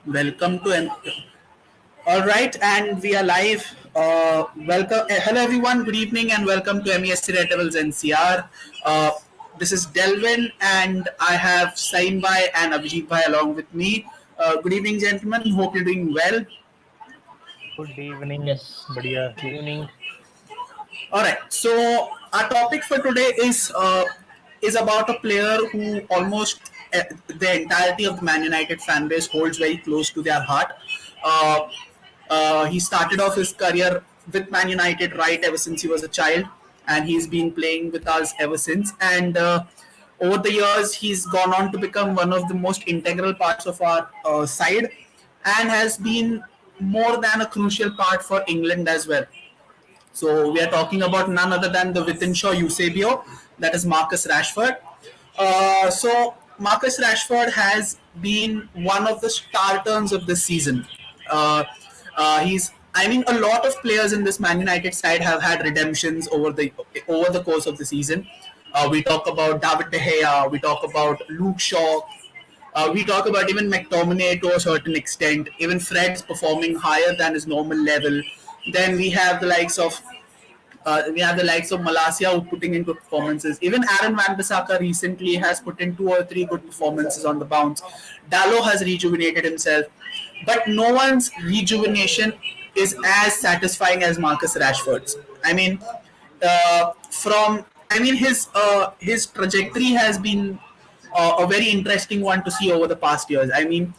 Welcome to all right, and we are live. Welcome, hello everyone. Good evening, and welcome to MUSC Red Devils NCR. Uh, this is Delvin, and I have Saim Bhai and Abhijit Bhai along with me. Good evening, gentlemen. Hope you're doing well. Good evening, Yes. बढ़िया Good evening. All right. So our topic for today is about a player who almost the entirety of the Man United fan base holds very close to their heart. Uh, he started off his career with Man United right ever since he was a child, and he's been playing with us ever since. And over the years, he's gone on to become one of the most integral parts of our side, and has been more than a crucial part for England as well. So we are talking about none other than the Within Shaw Eusebio, that is Marcus Rashford. So Marcus Rashford has been one of the star turns of this season. Uh, I mean, a lot of players in this Man United side have had redemptions over the course of the season. We talk about David De Gea, we talk about Luke Shaw, we talk about even McTominay to a certain extent. Even Fred's performing higher than his normal level. Then we have the likes of Malasia who putting in good performances. Even Aaron Wan-Bissaka recently has put in two or three good performances on the bounce. Dalot has rejuvenated himself, but no one's rejuvenation is as satisfying as Marcus Rashford's. I mean, from I mean his trajectory has been a very interesting one to see over the past years. I mean,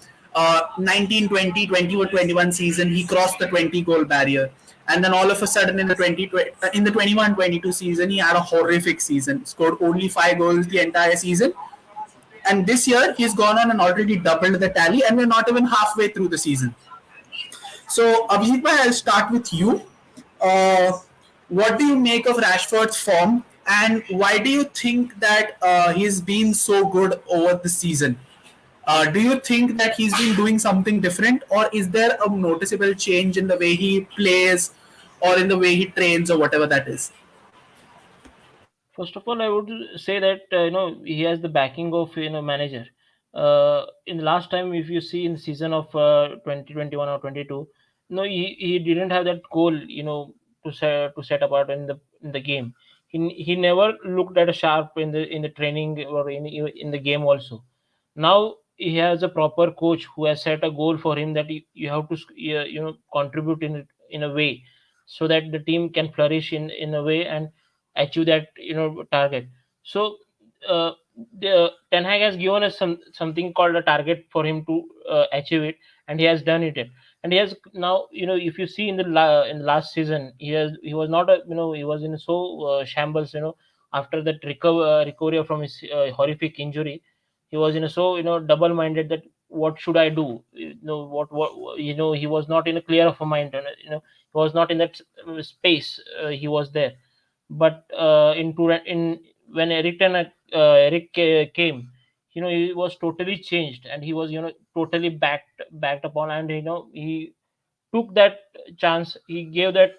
19, 20, 20 or 21 season, he crossed the 20 goal barrier. And then all of a sudden in the 21-22 season, he had a horrific season. Scored only 5 goals the entire season. And this year, he's gone on and already doubled the tally, and we're not even halfway through the season. So, Abhijit, I'll start with you. Uh, what do you make of Rashford's form, and why do you think that he's been so good over the season? Do you think that he's been doing something different, or is there a noticeable change in the way he plays, or in the way he trains, or whatever that is? First of all, I would say that he has the backing of manager. In the last time, if you see in the season of 2021 or 22, no, he didn't have that goal, to set apart in the game. He never looked at a sharp in the training or in the game also. Now he has a proper coach who has set a goal for him that you have to contribute in a way so that the team can flourish in a way and achieve that target. So the Ten Hag has given us something called a target for him to achieve it, and he has done it. And he has now, if you see in last season, he was not he was in so shambles, after that recovery from his horrific injury. He was in a so double minded that what should I do, what he was not in a clear of a mind, and he was not in that space. He was there, but in when came, he was totally changed, and he was totally backed upon, and he took that chance. He gave that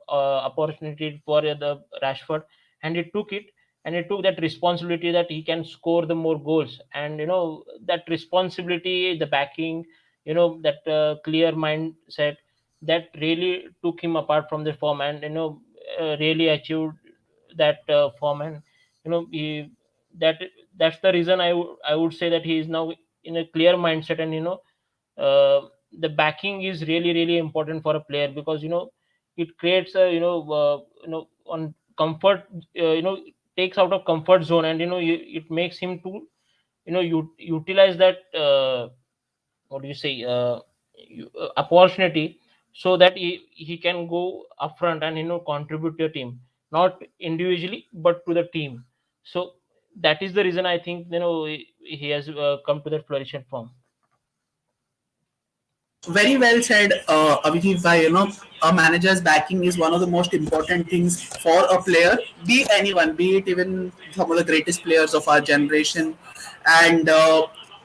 opportunity for the Rashford, and he took it, and he took that responsibility that he can score the more goals, and that responsibility, the backing, that clear mindset, that really took him apart from the form, and really achieved that form. And that that's the reason I would say that he is now in a clear mindset, and the backing is really really important for a player, because it creates a on comfort, takes out of comfort zone, and it makes him to utilize that what do you say opportunity, so that he can go upfront and contribute to a team, not individually but to the team. So that is the reason I think he has come to that flourishing form. Very well said, Abhijit Bhai. A manager's backing is one of the most important things for a player, be it anyone, be it even some of the greatest players of our generation. And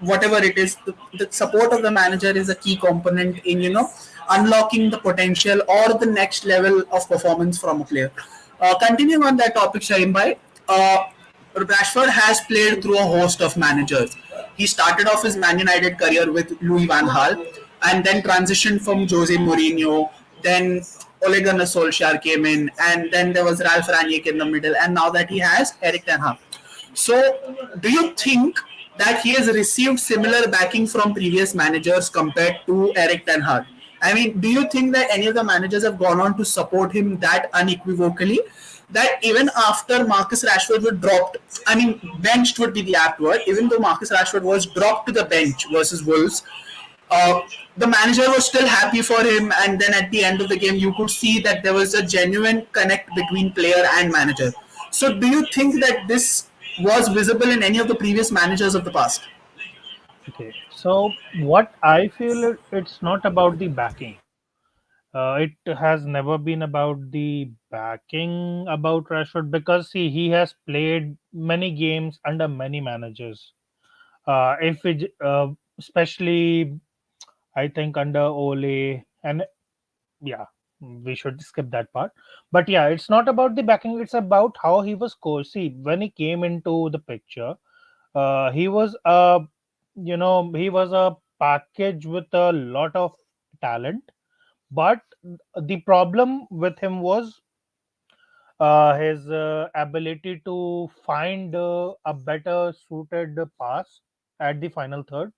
whatever it is, the support of the manager is a key component in, unlocking the potential or the next level of performance from a player. Continuing on that topic, Shaim Bhai, Rashford has played through a host of managers. He started off his Man United career with Louis van Gaal and then transitioned from Jose Mourinho. Then Ole Gunnar Solskjaer came in, and then there was Ralph Rangnick in the middle, and now that he has Eric Ten Hag. So, do you think that he has received similar backing from previous managers compared to Eric Ten Hag? I mean, do you think that any of the managers have gone on to support him that unequivocally? That even after Marcus Rashford was dropped, I mean, benched would be the apt word, even though Marcus Rashford was dropped to the bench versus Wolves, uh, the manager was still happy for him, and then at the end of the game, you could see that there was a genuine connect between player and manager. So, do you think that this was visible in any of the previous managers of the past? Okay, so what I feel, it's not about the backing. It has never been about the backing about Rashford, because see, he has played many games under many managers. If it, especially I think under Ole, and yeah, we should skip that part. But yeah, it's not about the backing, it's about how he was coached. See, when he came into the picture, he was he was a package with a lot of talent, but the problem with him was his ability to find a better suited pass at the final third.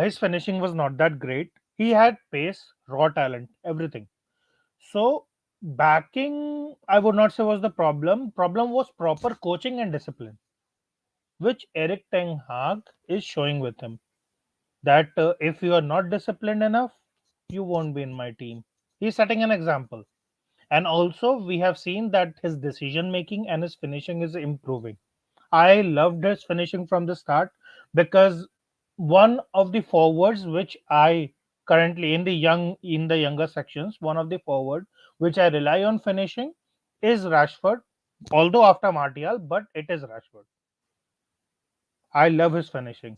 His finishing was not that great. He had pace, raw talent, everything. So backing, I would not say was the problem. Problem was proper coaching and discipline, which Eric Ten Hag is showing with him. That if you are not disciplined enough, you won't be in my team. He's setting an example. And also, we have seen that his decision making and his finishing is improving. I loved his finishing from the start, because one of the forwards which I currently in the younger sections, one of the forward which I rely on finishing is Rashford. Although after Martial, but it is Rashford. I love his finishing.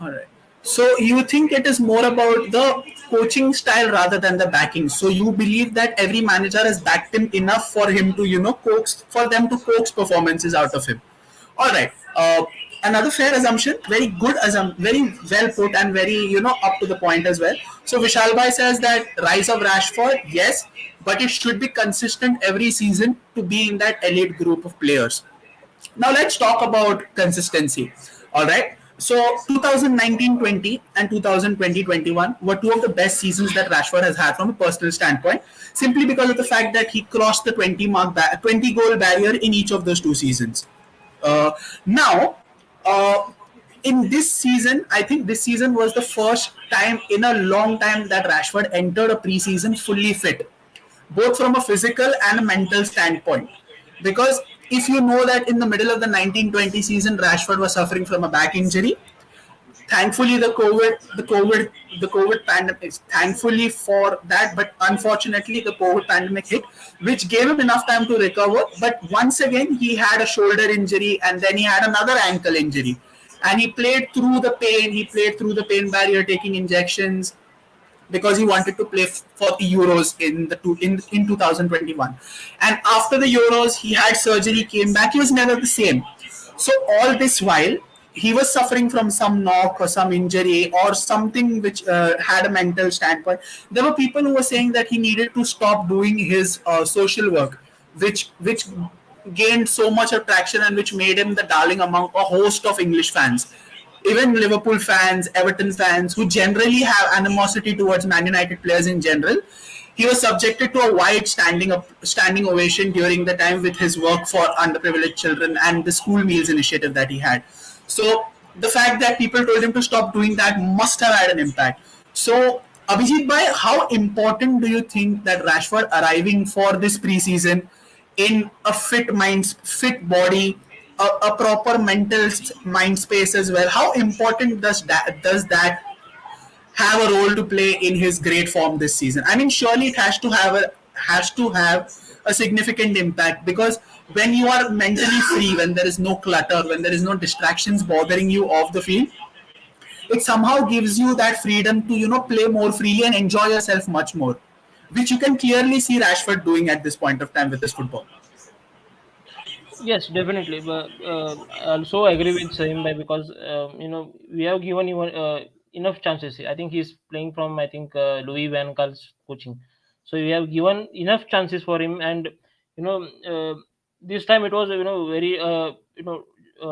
All right. So you think it is more about the coaching style rather than the backing. So you believe that every manager has backed him enough for him to, coax for them to coax performances out of him. All right. Another fair assumption, very good assumption, very well put and very up to the point as well. So Vishal Bhai says that rise of Rashford, yes, but it should be consistent every season to be in that elite group of players. Now let's talk about consistency. All right. So 2019-20 and 2020-21 were two of the best seasons that Rashford has had from a personal standpoint, simply because of the fact that he crossed the 20 goal barrier in each of those two seasons. Now, uh, in this season, I think this season was the first time in a long time that Rashford entered a preseason fully fit, both from a physical and a mental standpoint. Because if you know that in the middle of the 1920 season, Rashford was suffering from a back injury. Thankfully, the COVID pandemic. Thankfully for that, but unfortunately, the COVID pandemic hit, which gave him enough time to recover. But once again, he had a shoulder injury, and then he had another ankle injury, and he played through the pain. He played through the pain barrier, taking injections, because he wanted to play for the Euros in 2021. And after the Euros, he had surgery, came back. He was never the same. So all this while, he was suffering from some knock or some injury or something which had a mental standpoint. There were people who were saying that he needed to stop doing his social work, which gained so much attraction and which made him the darling among a host of English fans. Even Liverpool fans, Everton fans, who generally have animosity towards Man United players in general, he was subjected to a wide standing ovation during the time with his work for underprivileged children and the school meals initiative that he had. So the fact that people told him to stop doing that must have had an impact. So Abhijit Bhai, how important do you think that Rashford arriving for this preseason in a fit body, a proper mental mind space as well? How important does that have a role to play in his great form this season? I mean, surely it has to have a significant impact, because when you are mentally free, when there is no clutter, when there is no distractions bothering you off the field, it somehow gives you that freedom to play more freely and enjoy yourself much more, which you can clearly see Rashford doing at this point of time with his football. Yes, definitely. But I also agree with him by because we have given even enough chances. I think he's playing from Louis Van Gaal's coaching, so we have given enough chances for him. And you know this time it was very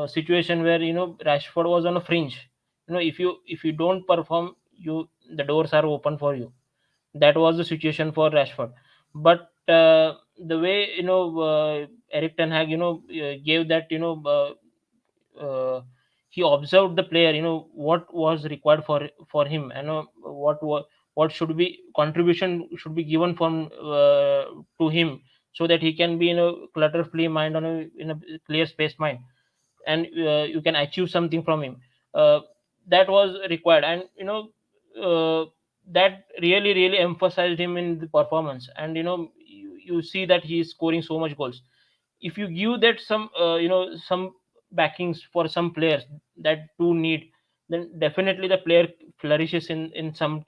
situation where Rashford was on a fringe. If you don't perform, the doors are open for you. That was the situation for Rashford. But the way Eric Ten Hag gave that he observed the player, what was required for him, and what should be contribution should be given from to him, so that he can be clutter free mind on a clear space mind, and you can achieve something from him. uh, that was required, and that really emphasized him in the performance. And you see that he is scoring so much goals. If you give that some backings for some players that do need, then definitely the player flourishes in some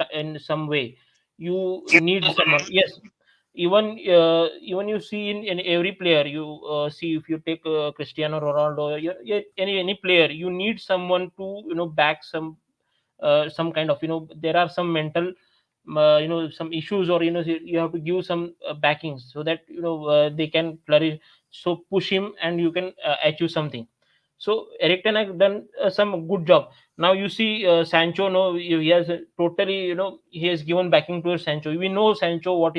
way. You need someone, yes. Even you see in every player, you see, if you take Cristiano Ronaldo, any player, you need someone to back some kind of, there are some mental some issues, or you have to give some backings, so that they can flourish. So push him, and you can achieve something. So Eric Ten Hag done some good job. Now you see Sancho, no, he has totally, he has given backing to Sancho. We know Sancho what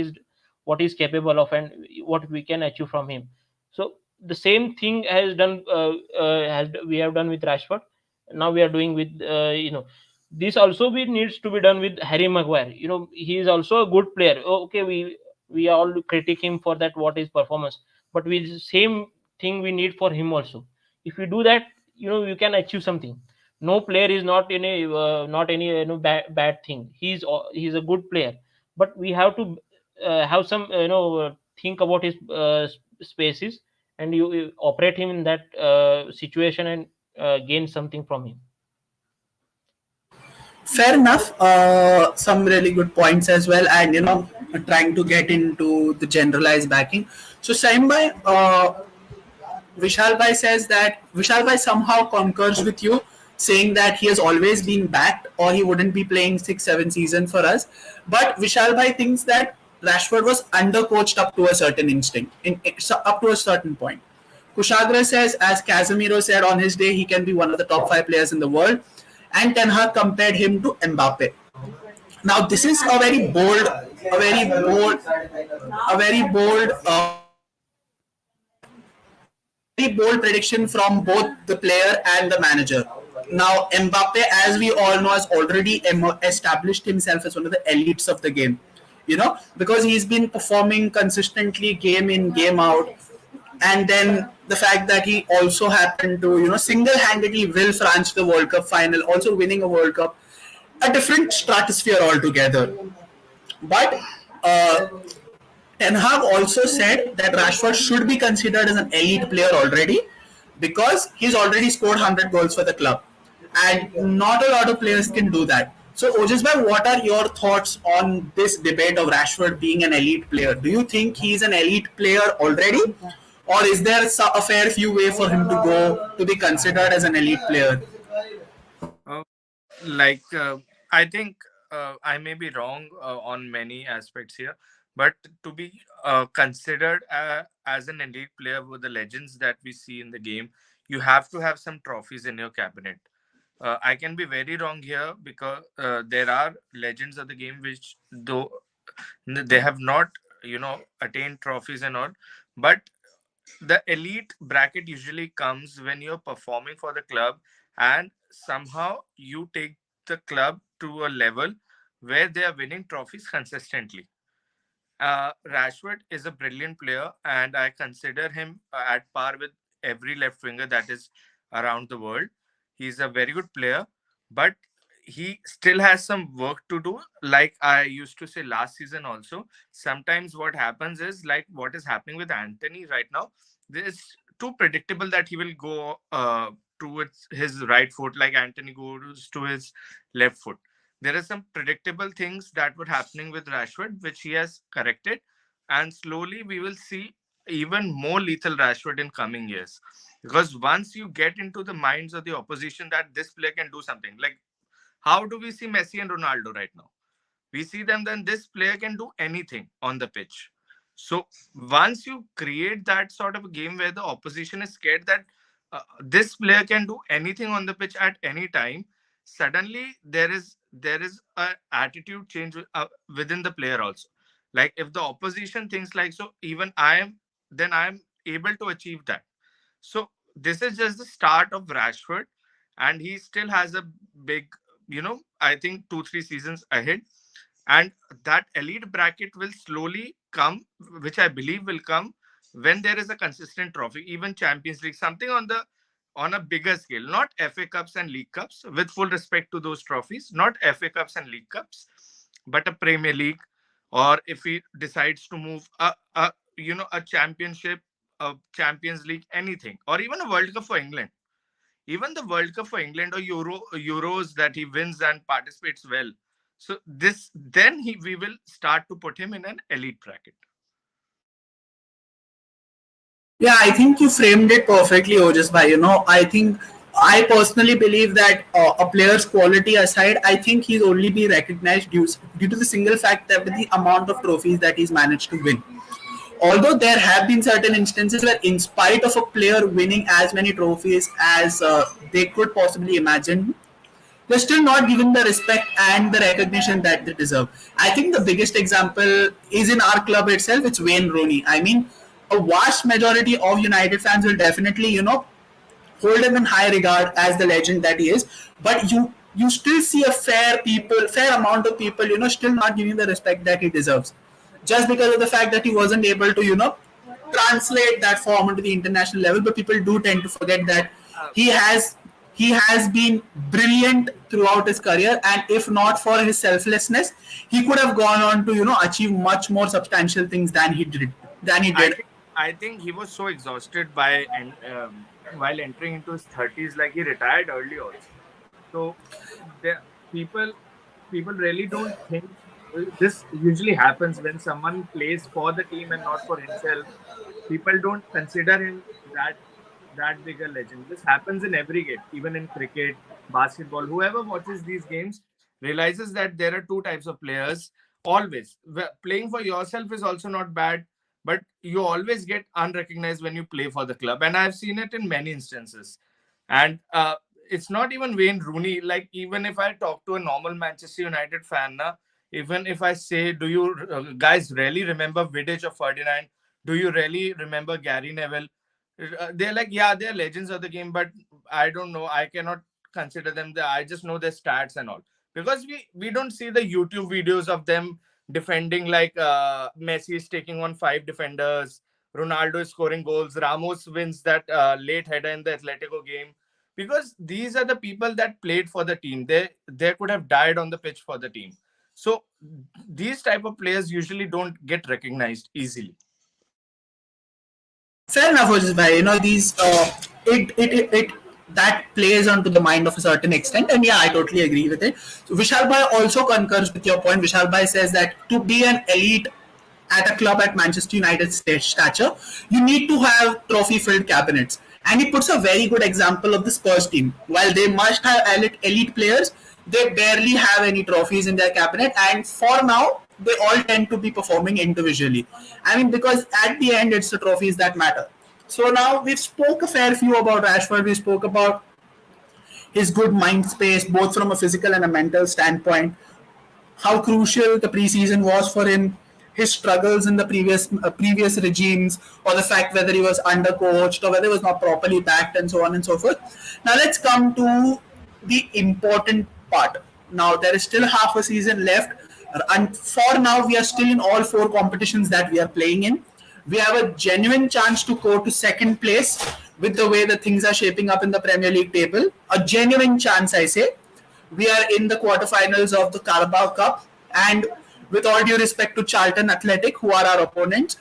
is capable of, and what we can achieve from him. So the same thing has we have done with Rashford. Now we are doing with this also we needs to be done with Harry Maguire. He is also a good player. Okay, we all critique him for that, what is performance, but we same thing we need for him also. If you do that, you can achieve something. No player is not any bad thing. He's a good player, but we have to have some think about his spaces, and you operate him in that situation, and gain something from him. Fair enough. Some really good points as well, and trying to get into the generalized backing. So Saimbai, Vishal Bhai says that Vishal Bhai somehow concurs with you, saying that he has always been backed or he wouldn't be playing 6, 7 seasons for us. But Vishal Bhai thinks that Rashford was undercoached up to a certain instinct, up to a certain point. Kushagra says, as Casemiro said on his day, he can be one of the top 5 players in the world. And Ten Hag compared him to Mbappe. Now, this is a very bold very bold prediction from both the player and the manager. Now, Mbappe, as we all know, has already established himself as one of the elites of the game. Because he's been performing consistently game in, game out. And then the fact that he also happened to, single handedly will France the World Cup final, also winning a World Cup, a different stratosphere altogether. But uh, Ten Hag also said that Rashford should be considered as an elite player already because he's already scored 100 goals for the club. And not a lot of players can do that. So, Ojas bhai, what are your thoughts on this debate of Rashford being an elite player? Do you think he's an elite player already? Or is there a fair few way for him to go to be considered as an elite player? Uh, like I think I may be wrong on many aspects here, but to be considered as an elite player with the legends that we see in the game, you have to have some trophies in your cabinet. I can be very wrong here because there are legends of the game which, though they have not, attained trophies and all, but the elite bracket usually comes when you're performing for the club and somehow you take the club to a level where they are winning trophies consistently. Rashford is a brilliant player, and I consider him at par with every left winger that is around the world. He's a very good player, but he still has some work to do. Like I used to say last season, also, sometimes what happens is like what is happening with Anthony right now. It's too predictable that he will go towards his right foot, like Anthony goes to his left foot. There are some predictable things that were happening with Rashford, which he has corrected, and slowly we will see even more lethal Rashford in coming years. Because once you get into the minds of the opposition that this player can do something, like how do we see Messi and Ronaldo right now? We see them, then this player can do anything on the pitch. So once you create that sort of a game where the opposition is scared that this player can do anything on the pitch at any time, suddenly there is a attitude change within the player also. Like if the opposition thinks like, so even I am able to achieve that. So this is just the start of Rashford, and he still has a big, I think 2-3 seasons ahead, and that elite bracket will slowly come, which I believe will come when there is a consistent trophy, even Champions League, something on a bigger scale, not FA Cups and League Cups. With full respect to those trophies, not FA Cups and League Cups, but a Premier League, or if he decides to move a championship, a Champions League, anything, or even a World Cup for England. Even the World Cup for England, or Euros that he wins and participates well. So this then we will start to put him in an elite bracket. Yeah, I think you framed it perfectly, Ojas bhai. I think I personally believe that a player's quality aside, I think he's only be recognized due to the single fact that the amount of trophies that he's managed to win. Although there have been certain instances where, in spite of a player winning as many trophies as they could possibly imagine, they're still not given the respect and the recognition that they deserve. I think the biggest example is in our club itself. It's Wayne Rooney. I mean, a vast majority of United fans will definitely, hold him in high regard as the legend that he is. But you still see a fair amount of people, still not giving the respect that he deserves, just because of the fact that he wasn't able to, translate that form into the international level. But people do tend to forget that he has he has been brilliant throughout his career, and if not for his selflessness, he could have gone on to achieve much more substantial things than he did. Than he I did. think I think he was so exhausted by and while entering into his 30s, like he retired early also. So the people people really don't think this usually happens when someone plays for the team and not for himself. People don't consider him that big a legend. This happens in every game, even in cricket, basketball. Whoever watches these games realizes that there are two types of players. Always playing for yourself is also not bad, but you always get unrecognized when you play for the club, and I've seen it in many instances. And it's not even Wayne Rooney. Like, even if I talk to a normal Manchester United fan, na, even if I say, do you guys really remember Vidic or Ferdinand? Do you really remember Gary Neville? They're like, yeah, they're legends of the game, but I don't know. I cannot consider them. I just know their stats and all, because we don't see the YouTube videos of them defending, like Messi is taking on five defenders, Ronaldo is scoring goals, Ramos wins that late header in the Atletico game, because these are the people that played for the team. They could have died on the pitch for the team. So these type of players usually don't get recognized easily. Fair enough, Ojis bhai. These it that plays onto the mind of a certain extent, and yeah, I totally agree with it. So Vishal bhai also concurs with your point. Vishal bhai says that to be an elite at a club at Manchester United stature, you need to have trophy-filled cabinets. And he puts a very good example of the Spurs team. While they must have elite players, they barely have any trophies in their cabinet. And for now, they all tend to be performing individually. I mean, because at the end, it's the trophies that matter. So now we've spoke a fair few about Rashford. We spoke about his good mind space, both from a physical and a mental standpoint, how crucial the preseason was for him, his struggles in the previous regimes, or the fact whether he was undercoached or whether he was not properly backed, and so on and so forth. Now let's come to the important part. Now there is still half a season left, and for now we are still in all four competitions that we are playing in. We have a genuine chance to go to second place with the way the things are shaping up in the Premier League table. A genuine chance, I say. We are in the quarterfinals of the Carabao Cup, and with all due respect to Charlton Athletic, who are our opponents,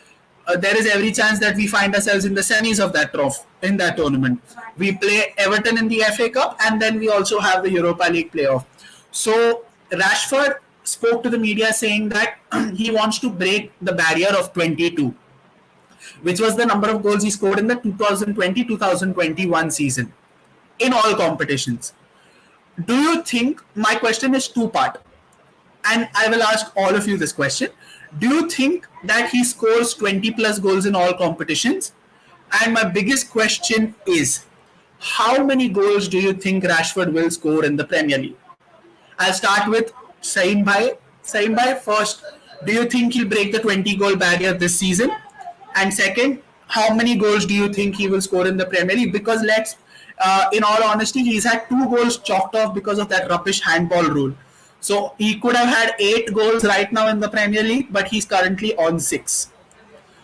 there is every chance that we find ourselves in the semis of that trophy in that tournament. We play Everton in the FA Cup, and then we also have the Europa League playoff. So Rashford spoke to the media saying that he wants to break the barrier of 22. which was the number of goals he scored in the 2020-2021 season in all competitions. Do you think, my question is two part, and I will ask all of you this question. Do you think that he scores 20 plus goals in all competitions? And my biggest question is, how many goals do you think Rashford will score in the Premier League? I'll start with Saim Bhai. Saim Bhai, first, do you think he'll break the 20 goal barrier this season? And second, how many goals do you think he will score in the Premier League? Because in all honesty, he's had 2 goals chalked off because of that rubbish handball rule. So he could have had 8 goals right now in the Premier League, but he's currently on 6.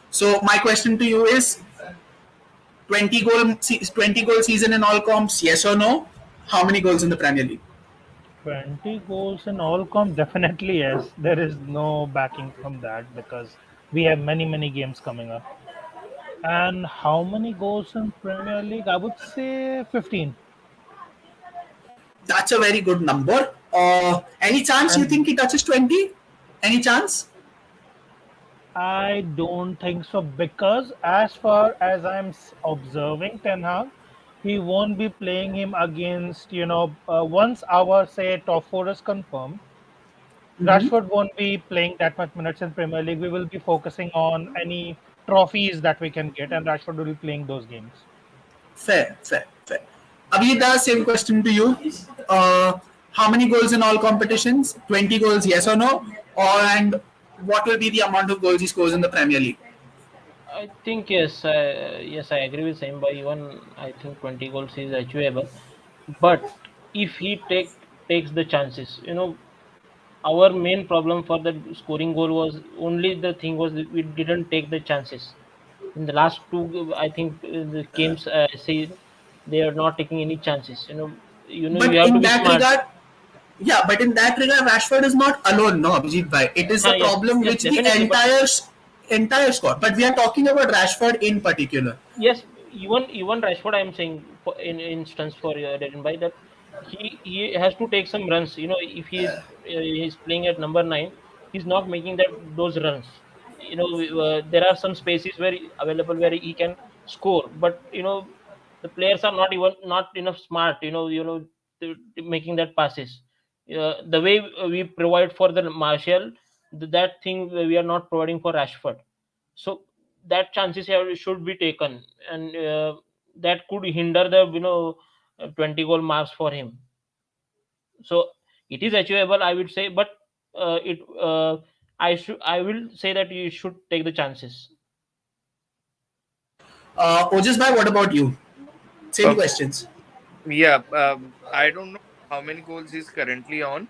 So my question to you is, 20 goal season in all comps, yes or no? How many goals in the Premier League? 20 goals in all comp, definitely yes. There is no backing from that because we have many games coming up. And how many goals in Premier League? I would say 15. That's a very good number. Any chance you think And he touches 20? Any chance? I don't think so because as far as observing Ten Hag, he won't be playing him against, once our say top four is confirmed, Mm-hmm. Rashford won't be playing that much minutes in Premier League. We will be focusing on any trophies that we can get, and Rashford will be playing those games. Fair, fair, fair. Abhida, same question to you. How many goals in all competitions? 20 goals, yes or no? And what will be the amount of goals he scores in the Premier League? I think yes, yes, I agree with same. By even I think 20 goals is achievable, but if he takes the chances, our main problem for the scoring goal was only the thing was that we didn't take the chances in the last two. I think the games say they are not taking any chances. You But have to in be that smart. regard, yeah, but in that regard, Rashford is not alone, no, Abhijit Bhai. It is a Yes, problem yes, which the definitely. But entire squad. But we are talking about Rashford in particular. yes, even Rashford, I am saying for, in instance for By that he has to take some runs. If he's playing at number 9, he's not making those runs. There are some spaces where available where he can score, but the players are not enough smart. Making that passes. The way we provide for the Martial, that thing we are not providing for Rashford. So that chances should be taken, and that could hinder the 20 goal marks for him. So it is achievable, I would say, but it I will say that you should take the chances. Ojas Bhai, what about you? Same Uh, questions. yeah, I don't know how many goals he's currently on,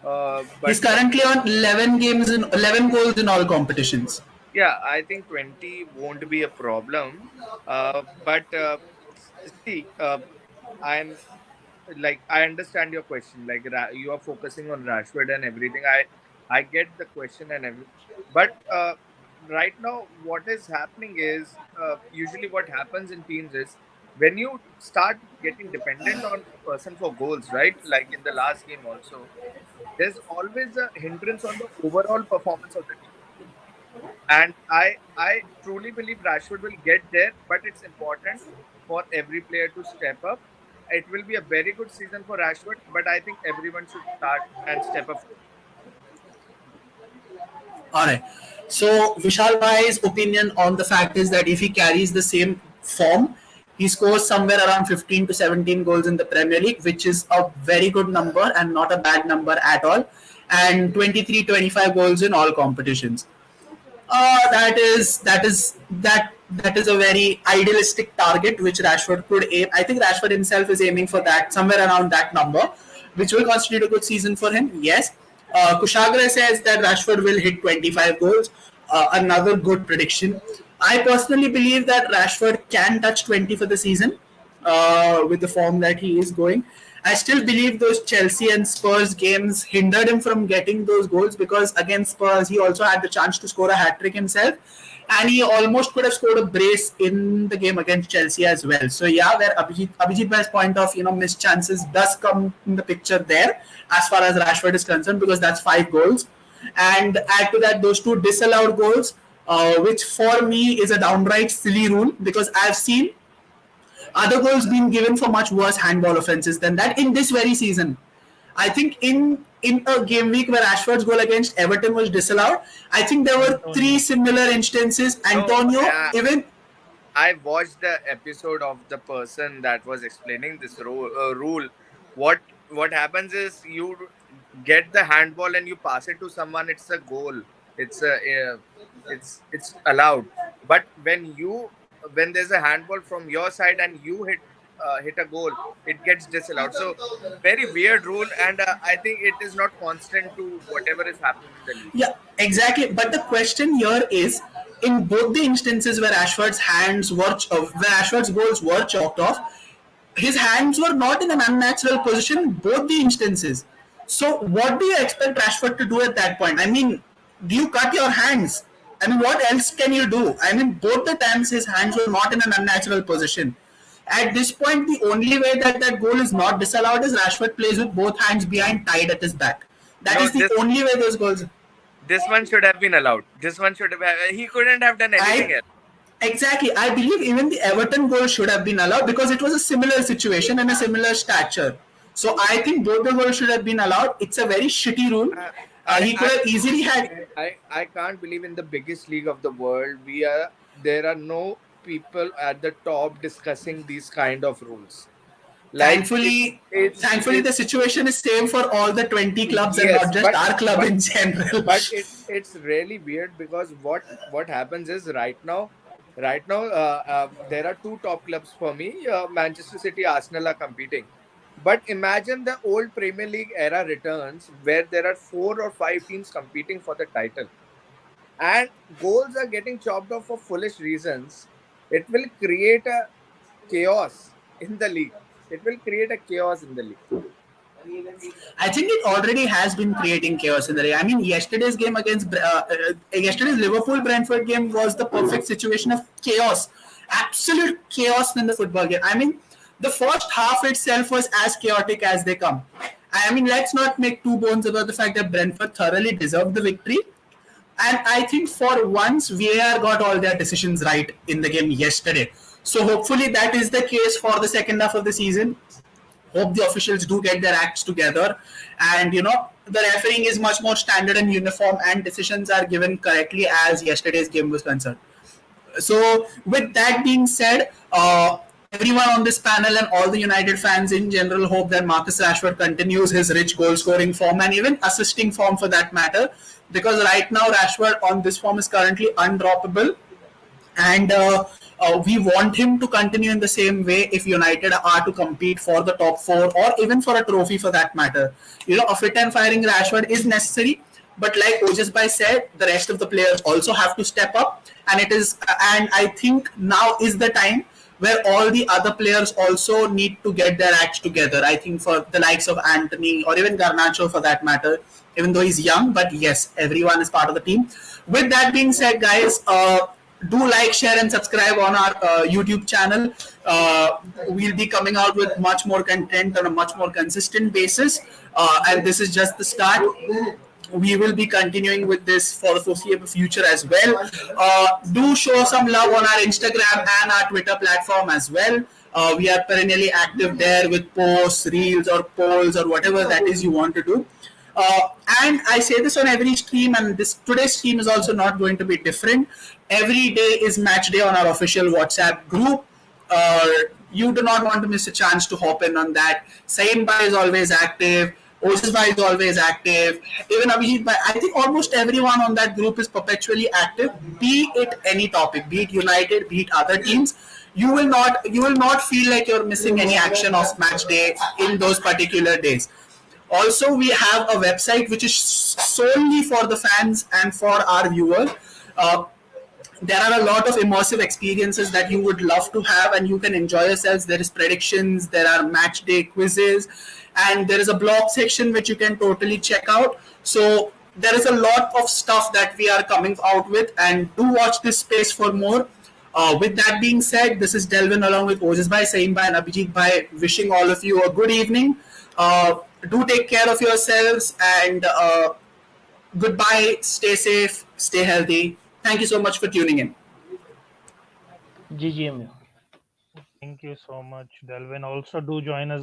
but He's currently on 11 games in 11 goals in all competitions. yeah, I think 20 won't be a problem. But see, I'm like I understand your question. Like you are focusing on Rashford and everything. I get the question and everything. But right now, what is happening is usually what happens in teams is when you start getting dependent on a person for goals, right? Like in the last game also, there's always a hindrance on the overall performance of the team. And I truly believe Rashford will get there, but it's important for every player to step up. It will be a very good season for Rashford, but I think everyone should start and step up. All right. So Vishal Bhai's opinion on the fact is that if he carries the same form, he scores somewhere around 15 to 17 goals in the Premier League, which is a very good number and not a bad number at all. And 23-25 goals in all competitions. That is a very idealistic target which Rashford could aim. I think Rashford himself is aiming for that somewhere around that number, which will constitute a good season for him. Yes. Kushagra says that Rashford will hit 25 goals. Another good prediction. I personally believe that Rashford can touch 20 for the season with the form that he is going. I still believe those Chelsea and Spurs games hindered him from getting those goals because against Spurs he also had the chance to score a hat trick himself, and he almost could have scored a brace in the game against Chelsea as well. So yeah, where Abhijit Bhai's point of missed chances does come in the picture there as far as Rashford is concerned because that's 5 goals, and add to that those 2 disallowed goals. which for me is a downright silly rule because I've seen other goals being given for much worse handball offences than that in this very season. I think in a game week where Rashford's goal against Everton was disallowed, I think there were three Antonio. similar instances. No, Antonio, even I watched the episode of the person that was explaining this rule. What happens is you get the handball and you pass it to someone. It's a goal. It's a it's allowed. But when there's a handball from your side and you hit a goal, it gets disallowed. So very weird rule, and I think it is not constant to whatever is happening in the league. yeah, exactly. But the question here is, in both the instances where Ashford's goals were chalked off, his hands were not in an unnatural position. Both the instances. So, what do you expect Rashford to do at that point? I mean, do you cut your hands? I mean, what else can you do? I mean, both the times his hands were not in an unnatural position. At this point, the only way that that goal is not disallowed is Rashford plays with both hands behind tied at his back. That No, is the only way those goals. this one should have been allowed. This one should have. He couldn't have done anything I else. exactly. I believe even the Everton goal should have been allowed because it was a similar situation and a similar stature. So I think both the goals should have been allowed. It's a very shitty rule. Uh, I, He could I have easily had. I can't believe in the biggest league of the world there are no people at the top discussing these kind of rules. Like Thankfully, the situation is same for all the 20 clubs and yes, not just our club but in general. but it's really weird because what happens is right now there are two top clubs for me. Manchester City, Arsenal are competing. But imagine the old Premier League era returns where there are 4 or 5 teams competing for the title and goals are getting chopped off for foolish reasons. It will create a chaos in the league. It will create a chaos in the league. I think it already has been creating chaos in the league. I mean, yesterday's Liverpool Brentford game was the perfect situation of chaos, absolute chaos in the football game. I mean, the first half itself was as chaotic as they come. I mean, let's not make two bones about the fact that Brentford thoroughly deserved the victory. And I think for once, VAR got all their decisions right in the game yesterday. So hopefully that is the case for the second half of the season. Hope the officials do get their acts together, and the refereeing is much more standard and uniform, and decisions are given correctly as yesterday's game was concerned. So, with that being said, everyone on this panel and all the United fans in general hope that Marcus Rashford continues his rich goal scoring form and even assisting form for that matter, because right now Rashford on this form is currently undroppable, and we want him to continue in the same way if United are to compete for the top four or even for a trophy for that matter. A fit and firing Rashford is necessary, but like Ojasbai said, the rest of the players also have to step up, and I think now is the time where all the other players also need to get their acts together. I think for the likes of Anthony or even Garnacho for that matter, even though he's young, but yes, everyone is part of the team. With that being said, guys, do like, share, and subscribe on our YouTube channel. We'll be coming out with much more content on a much more consistent basis, and this is just the start. We will be continuing with this for the foreseeable future as well. Do show some love on our Instagram and our Twitter platform as well. We are perennially active there with posts, reels, or polls, or whatever that is you want to do. And I say this on every stream, and today's stream is also not going to be different. Every day is match day on our official WhatsApp group. You do not want to miss a chance to hop in on that. Saim Bhai is always active. Osis Bhai is always active. Even Abhijit Bhai. I think almost everyone on that group is perpetually active. Be it any topic, be it United, be it other teams. You will not feel like you're missing any action of match day in those particular days. Also, we have a website which is solely for the fans and for our viewers. Uh, there are a lot of immersive experiences that you would love to have and you can enjoy yourselves. There is predictions, there are match day quizzes, and there is a blog section which you can totally check out. So there is a lot of stuff that we are coming out with, and do watch this space for more. With that being said, this is Delvin along with Ojis Bhai, Saim Bhai, and Abhijit Bhai, wishing all of you a good evening. Do take care of yourselves, and goodbye. Stay safe, stay healthy. Thank you so much for tuning in. GGMU. Thank you so much, Delvin. Also, do join us,